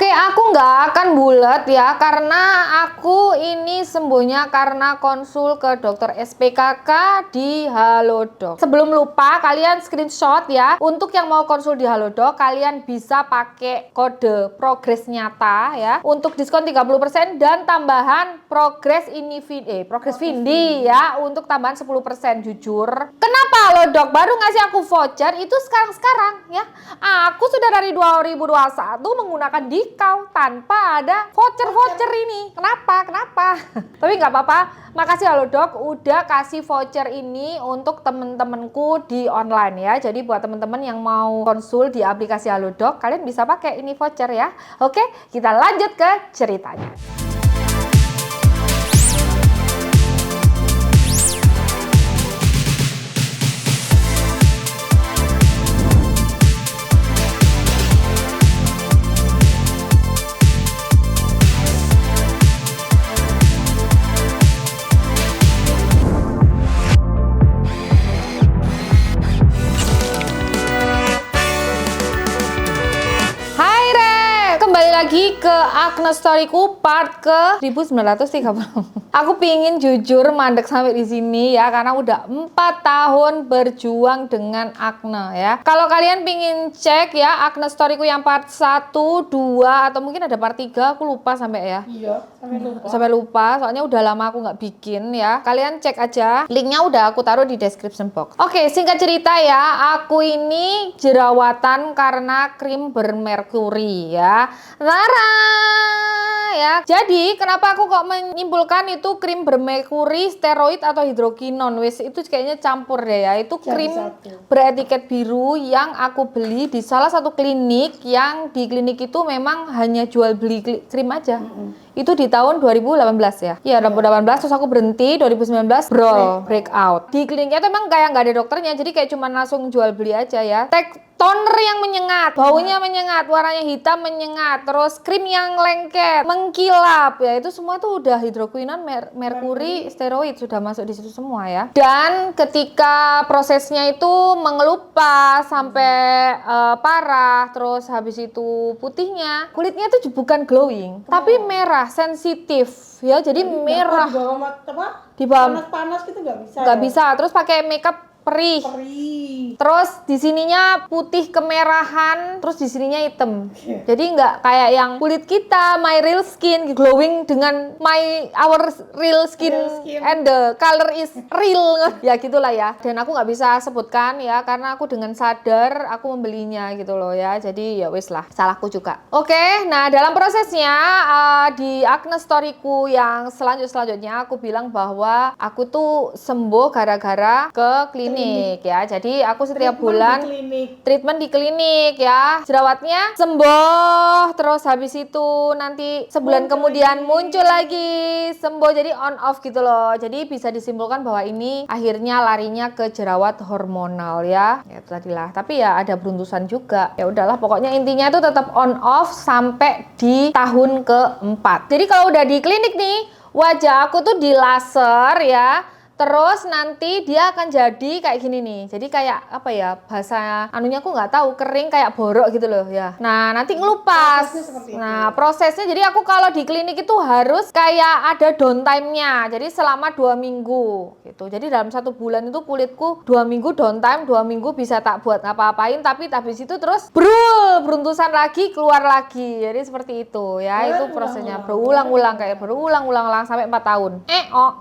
Oke, aku nggak akan bulat ya, karena aku ini sembuhnya karena konsul ke dokter SPKK di Halodoc. Sebelum lupa, kalian screenshot ya. Untuk yang mau konsul di Halodoc, kalian bisa pakai kode progres nyata ya. Untuk diskon 30% dan tambahan progres Vindi ya. Untuk tambahan 10% jujur. Kenapa Halodoc baru ngasih aku voucher itu sekarang ya? Aku sudah dari 2021 menggunakan Dikau tanpa ada voucher ini. Kenapa? Tapi nggak apa-apa. Makasih Halodoc udah kasih voucher ini untuk temen-temenku di online ya. Jadi buat temen-temen yang mau konsul di aplikasi Halodoc, kalian bisa pakai ini voucher ya. Oke, kita lanjut ke ceritanya. Lagi ke Acne Storyku part ke 1930. Aku pingin jujur mandek sampai di sini ya, karena udah 4 tahun berjuang dengan acne ya. Kalau kalian pingin cek ya Acne Storyku yang part 1, 2 atau mungkin ada part 3, aku lupa sampai ya. Iya, sampai lupa. Soalnya udah lama aku nggak bikin ya. Kalian cek aja. Linknya udah aku taruh di description box. Oke, singkat cerita ya, aku ini jerawatan karena krim bermerkuri ya. Lara ya. Jadi kenapa aku kok menyimpulkan itu krim bermerkuri, steroid atau hidrokinon? Wes itu kayaknya campur deh ya. Itu krim beretiket biru yang aku beli di salah satu klinik, yang di klinik itu memang hanya jual beli krim aja. Itu di tahun 2018 ya. Iya, 2018 terus aku berhenti 2019 breakout. Di kliniknya itu emang kayak nggak ada dokternya, jadi kayak cuma langsung jual beli aja ya. Toner yang menyengat, baunya menyengat, warnanya hitam menyengat, terus krim yang lengket, mengkilap ya, itu semua tuh udah hidroquinon, merkuri, steroid sudah masuk di situ semua ya. Dan ketika prosesnya itu mengelupas sampai parah, terus habis itu putihnya, kulitnya tuh bukan glowing, tapi merah, sensitif ya, jadi merah. Di bawah panas gitu nggak bisa. Nggak bisa, terus pakai makeup perih. Terus di sininya putih kemerahan, terus di sininya hitam. Jadi nggak kayak yang kulit kita, my real skin glowing dengan our real skin and the color is real ya, gitulah ya. Dan aku nggak bisa sebutkan ya, karena aku dengan sadar aku membelinya gitu loh ya. Jadi ya wis lah, salahku juga. Oke, nah dalam prosesnya di Acne Storyku yang selanjutnya aku bilang bahwa aku tuh sembuh gara-gara ke klinik ya. Jadi aku setiap bulan treatment di klinik ya. Jerawatnya sembuh, terus habis itu nanti sebulan kemudian muncul lagi, sembuh, jadi on off gitu loh. Jadi bisa disimpulkan bahwa ini akhirnya larinya ke jerawat hormonal ya. Ya itu tadilah. Tapi ya ada beruntusan juga. Ya udahlah, pokoknya intinya itu tetap on off sampai di tahun keempat. Jadi kalau udah di klinik nih, wajah aku tuh di laser ya. Terus nanti dia akan jadi kayak gini nih. Jadi kayak apa ya, bahasa anunya aku nggak tahu, kering kayak borok gitu loh ya. Nah nanti ngelupas. Nah prosesnya, jadi aku kalau di klinik itu harus kayak ada downtime-nya. Jadi selama 2 minggu gitu. Jadi dalam 1 bulan itu kulitku 2 minggu downtime, 2 minggu bisa tak buat ngapa-ngapain. Tapi habis itu terus beruntusan lagi, keluar lagi. Jadi seperti itu ya. Itu prosesnya berulang-ulang sampai 4 tahun.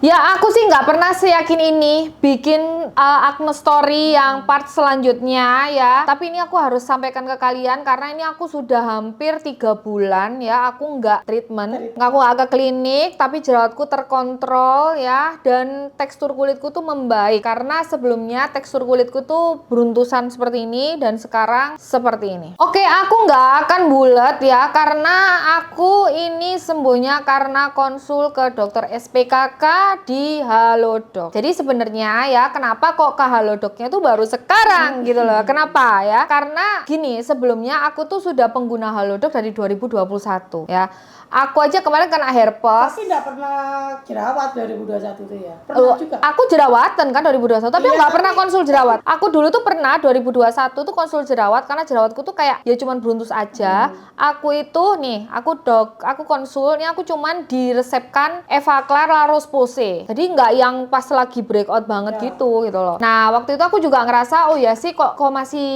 Ya aku sih nggak pernah yakin ini bikin Acne Story yang part selanjutnya ya, tapi ini aku harus sampaikan ke kalian karena ini aku sudah hampir 3 bulan ya aku nggak treatment, aku nggak ke klinik, tapi jerawatku terkontrol ya, dan tekstur kulitku tuh membaik karena sebelumnya tekstur kulitku tuh beruntusan seperti ini dan sekarang seperti ini. Oke, aku nggak akan bulat ya, karena aku ini sembuhnya karena konsul ke dokter SPKK di Halodoc. Halodoc. Jadi sebenarnya ya kenapa kok ke Halodocnya tuh baru sekarang gitu loh. Kenapa ya? Karena gini, sebelumnya aku tuh sudah pengguna Halodoc dari 2021 ya. Aku aja kemarin kena herpes. Tapi nggak pernah jerawat 2021 itu ya? Pernah juga? Aku jerawatan kan 2021, tapi Iya, nggak pernah konsul jerawat. Aku dulu tuh pernah 2021 tuh konsul jerawat karena jerawatku tuh kayak ya cuman beruntus aja. Aku itu nih, aku konsul, ini aku cuman diresepkan Evaclar La Roche-Posay. Jadi nggak yang pas lagi breakout banget gitu loh. Nah, waktu itu aku juga ngerasa oh ya sih kok masih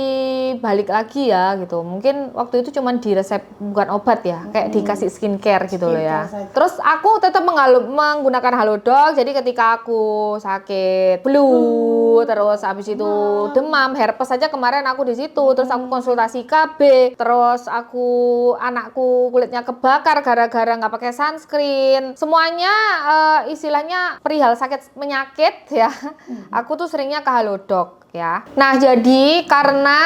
balik lagi ya gitu. Mungkin waktu itu cuman diresep bukan obat ya, kayak dikasih skincare gitu loh ya. Terus aku tetap menggunakan Halodoc. Jadi ketika aku sakit flu, terus habis itu demam, herpes aja kemarin aku di situ. Terus aku konsultasi KB. Terus anakku kulitnya kebakar gara-gara nggak pakai sunscreen. Semuanya istilahnya perihal sakit penyakit ya. Aku tuh seringnya ke Halodoc ya. Nah, jadi karena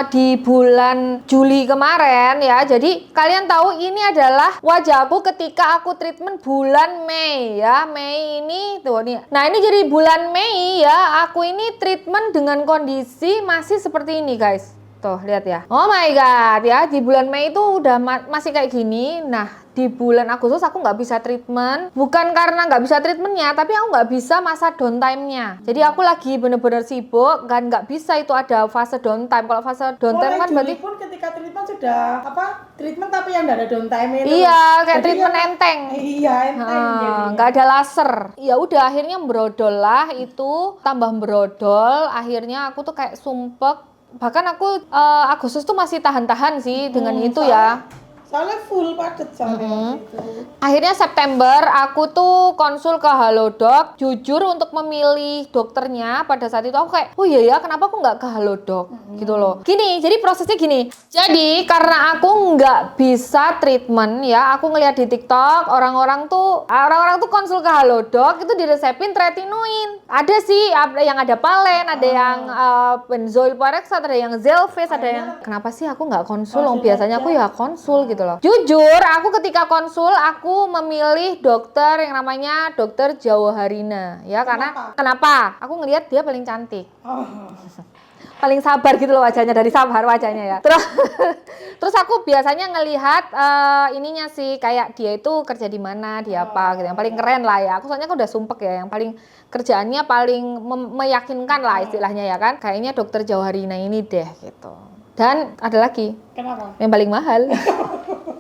di bulan Juli kemarin ya, jadi kalian tahu ini adalah wajahku ketika aku treatment bulan Mei ya. Mei ini tuh nih. Nah, ini jadi bulan Mei ya, aku ini treatment dengan kondisi masih seperti ini, guys. Tuh, lihat ya. Oh my god ya, di bulan Mei itu udah masih kayak gini. Nah, di bulan Agustus aku nggak bisa treatment. Bukan karena nggak bisa treatmentnya, tapi aku nggak bisa masa downtime-nya. Jadi aku lagi bener-bener sibuk, kan nggak bisa itu ada fase downtime. Kalau fase downtime kan berarti pun ketika treatment sudah treatment tapi yang nggak ada downtime itu. Iya, kayak Jadi treatment enteng. Iya, enteng. Nggak ada laser. Ya udah akhirnya brodol lah itu, tambah brodol. Akhirnya aku tuh kayak sumpek. Bahkan aku Agustus tuh masih tahan-tahan sih dengan itu ya. Soalnya full padet soalnya itu. Akhirnya September aku tuh konsul ke Halodoc. Jujur untuk memilih dokternya pada saat itu aku kayak, oh iya ya kenapa aku nggak ke Halodoc gitu loh. Gini, jadi prosesnya gini. Jadi karena aku nggak bisa treatment ya, aku ngeliat di TikTok orang-orang tuh konsul ke Halodoc itu diresepin tretinoin. Ada sih yang ada Palen, ada yang benzoyl peroxide, ada yang Zelfis, ada yang kenapa sih aku nggak konsul? Biasanya aku ya konsul gitu loh. Jujur, aku ketika konsul aku memilih dokter yang namanya Dokter Jawaharina ya. Kenapa? Aku ngelihat dia paling cantik. Paling sabar gitu loh wajahnya, dari sabar wajahnya ya. Terus aku biasanya ngelihat ininya sih, kayak dia itu kerja di mana, dia apa gitu. Yang paling keren lah ya. Aku soalnya kan udah sumpek ya, yang paling kerjaannya paling meyakinkan lah istilahnya ya kan. Kayaknya Dokter Jawaharina ini deh gitu. Dan ada lagi. Kenapa? Yang paling mahal.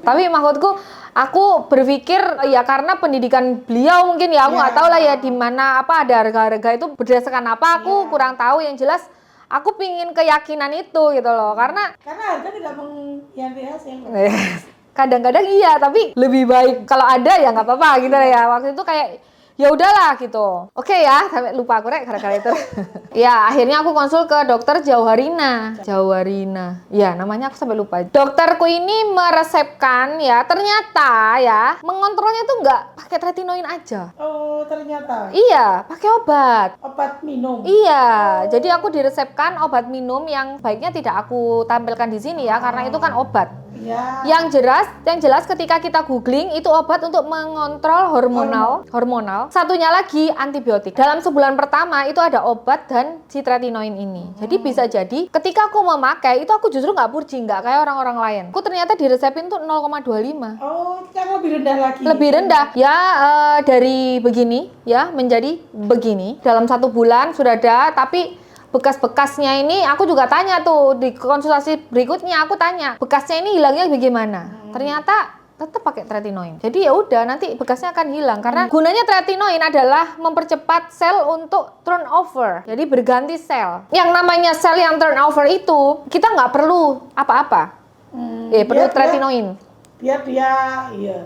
Tapi maksudku aku berpikir ya karena pendidikan beliau mungkin ya, aku nggak tahu lah ya di mana apa ada harga-harga itu berdasarkan apa, aku kurang tahu. Yang jelas aku pingin keyakinan itu gitu loh, karena harga tidak mengkhianati hasil. Kadang-kadang iya, tapi lebih baik kalau ada ya nggak apa-apa gitu ya. Waktu itu kayak ya udahlah gitu. Oke ya, sampai lupa aku rek gara-gara itu. Ya, akhirnya aku konsul ke Dokter Jawaharina. Ya, namanya aku sampai lupa. Dokterku ini meresepkan ya, ternyata ya, mengontrolnya tuh nggak pakai tretinoin aja. Oh, ternyata. Iya, pakai obat. Obat minum. Iya, jadi aku diresepkan obat minum yang baiknya tidak aku tampilkan di sini ya, karena itu kan obat. Ya. Yang jelas ketika kita googling itu obat untuk mengontrol hormonal. Satunya lagi antibiotik. Dalam sebulan pertama itu ada obat dan si tretinoin ini. Jadi bisa jadi ketika aku memakai itu aku justru nggak purging, nggak kayak orang-orang lain. Aku ternyata diresepin tuh 0,25. Oh, yang lebih rendah lagi. Lebih rendah ya, dari begini ya menjadi begini. Dalam 1 bulan sudah ada, tapi bekas-bekasnya ini aku juga tanya tuh di konsultasi berikutnya, aku tanya bekasnya ini hilangnya bagaimana. Ternyata tetap pakai tretinoin. Jadi ya udah nanti bekasnya akan hilang karena gunanya tretinoin adalah mempercepat sel untuk turnover. Jadi berganti sel. Yang namanya sel yang turnover itu kita nggak perlu apa-apa. Perlu tretinoin. Biar dia iya.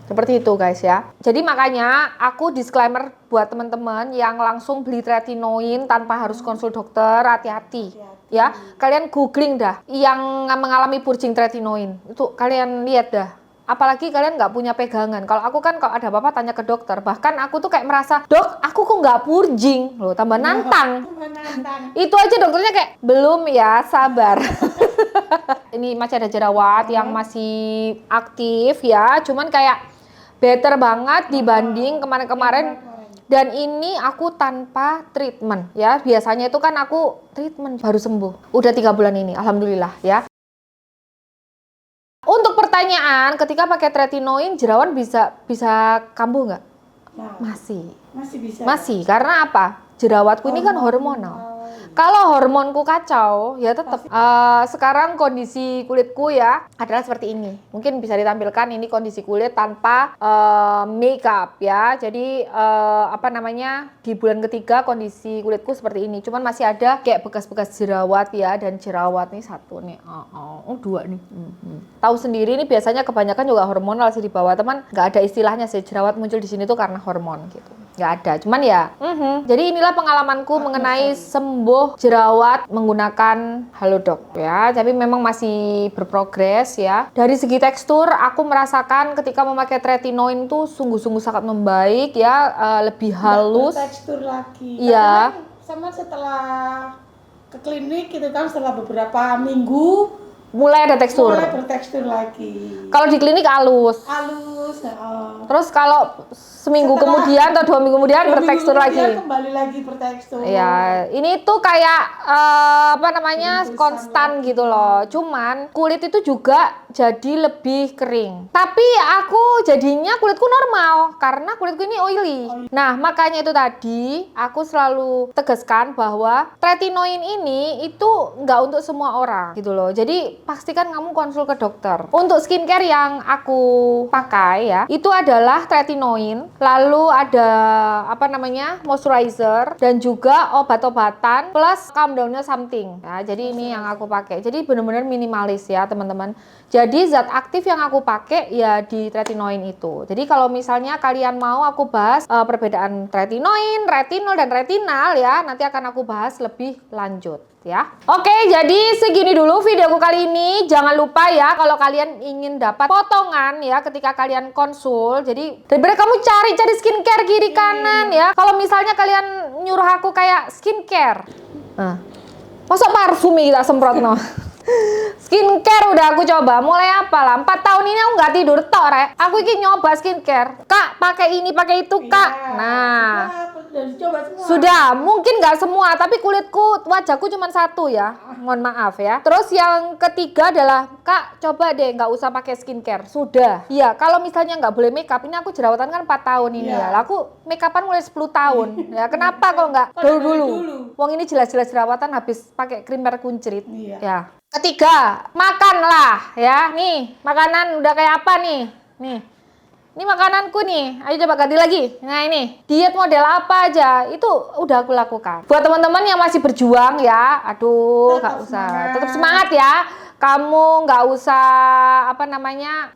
Seperti itu guys ya. Jadi makanya aku disclaimer buat teman-teman yang langsung beli tretinoin tanpa harus konsul dokter, hati-hati ya. Kalian googling dah yang mengalami purging tretinoin. Itu kalian lihat dah. Apalagi kalian nggak punya pegangan. Kalau aku kan kalau ada apa-apa tanya ke dokter. Bahkan aku tuh kayak merasa, dok aku kok nggak purging. Loh tambah nantang. Itu aja dokternya kayak, belum ya sabar. Ini masih ada jerawat yang masih aktif ya. Cuman kayak better banget dibanding kemarin-kemarin. Dan ini aku tanpa treatment ya. Biasanya itu kan aku treatment baru sembuh. Udah 3 bulan ini, alhamdulillah ya. Untuk pertanyaan, ketika pakai tretinoin jerawat bisa kambuh nggak? Nah, Masih. masih bisa. Masih, karena apa? Jerawatku ini kan hormonal. Kalau hormonku kacau, ya tetap. Sekarang kondisi kulitku ya adalah seperti ini. Mungkin bisa ditampilkan ini kondisi kulit tanpa makeup ya. Jadi apa namanya, di bulan ketiga kondisi kulitku seperti ini. Cuman masih ada kayak bekas-bekas jerawat ya, dan jerawat nih satu nih, dua nih. Tahu sendiri nih biasanya kebanyakan juga hormonal sih di bawah teman. Nggak ada istilahnya sih jerawat muncul di sini tuh karena hormon gitu. Nggak ada. Cuman ya, jadi inilah pengalamanku mengenai sembuh jerawat menggunakan Halodoc ya. Tapi memang masih berprogres ya. Dari segi tekstur aku merasakan ketika memakai tretinoin tuh sungguh-sungguh sangat membaik ya, lebih halus. Tekstur lagi. Iya. Sama setelah ke klinik gitu kan, setelah beberapa minggu Mulai ada tekstur. mulai bertekstur lagi. Kalau di klinik halus. Halus. Terus kalau seminggu Setelah kemudian atau 2 minggu kemudian 2 minggu bertekstur kemudian lagi. kembali lagi bertekstur. Ya, ini tuh kayak apa namanya, konstan gitu loh. Cuman kulit itu juga jadi lebih kering. Tapi aku jadinya kulitku normal karena kulitku ini oily. Nah, makanya itu tadi aku selalu tegaskan bahwa tretinoin ini itu nggak untuk semua orang gitu loh. Jadi pastikan kamu konsul ke dokter. Untuk skincare yang aku pakai ya, itu adalah tretinoin, lalu ada apa namanya, moisturizer, dan juga obat-obatan plus calm down-nya something ya. Jadi ini yang aku pakai. Jadi benar-benar minimalis ya teman-teman. Jadi zat aktif yang aku pakai ya di tretinoin itu. Jadi kalau misalnya kalian mau aku bahas perbedaan tretinoin, retinol, dan retinal ya, nanti akan aku bahas lebih lanjut ya. Oke, jadi segini dulu videoku kali ini. Jangan lupa ya kalau kalian ingin dapat potongan ya ketika kalian konsul. Jadi daripada kamu cari-cari skincare kiri kanan ya. Kalau misalnya kalian nyuruh aku kayak skincare, masuk parfum kita semprot no. Skincare udah aku coba mulai apa lah, 4 tahun ini aku nggak tidur tok rek. Aku iki nyoba skincare, kak pakai ini pakai itu kak. Nah, sudah, mungkin nggak semua, tapi kulitku, wajahku cuma satu ya, mohon maaf ya. Terus yang ketiga adalah, kak coba deh nggak usah pakai skincare, sudah. Iya, kalau misalnya nggak boleh makeup, ini aku jerawatan kan 4 tahun ini ya. Lah aku makeupan mulai 10 tahun, ya kenapa kok nggak dulu? Wong ini jelas-jelas jerawatan habis pakai krim merah kuncrit, ya. Ketiga, makanlah ya. Nih, makanan udah kayak apa nih? Nih. Ini makananku nih. Ayo coba ganti lagi. Nah, ini diet model apa aja itu udah aku lakukan. Buat teman-teman yang masih berjuang ya, aduh, nggak usah. Tetap semangat ya. Kamu nggak usah apa namanya,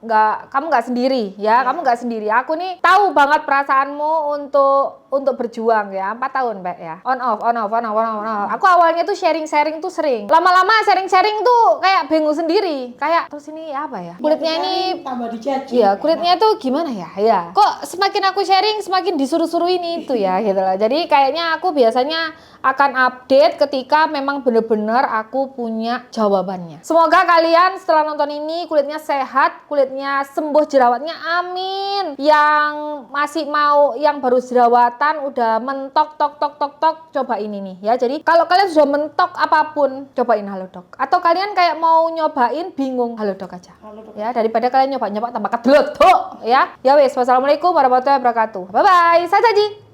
kamu nggak sendiri ya. Kamu nggak sendiri. Aku nih tahu banget perasaanmu untuk berjuang ya. 4 tahun Mbak ya. On off. Aku awalnya tuh sharing tuh sering. Lama-lama sharing tuh kayak bingung sendiri. Kayak terus ini apa ya? Kulitnya ini tambah dicaci. iya, kulitnya tuh gimana ya? Ya. Kok semakin aku sharing semakin disuruh-suruh ini itu ya gitu lah. Jadi kayaknya aku biasanya akan update ketika memang bener-bener aku punya jawabannya. Semoga kalian setelah nonton ini kulitnya sehat, kulitnya sembuh jerawatnya, amin. Yang masih mau, yang baru jerawatan udah mentok tok, coba ini nih ya. Jadi kalau kalian sudah mentok apapun, cobain Halodoc. Atau kalian kayak mau nyobain bingung, Halodoc aja. Ya, daripada kalian nyoba tambah kedelot tuh ya. Ya wes, wassalamualaikum warahmatullahi wabarakatuh. Bye bye. Saya Saji.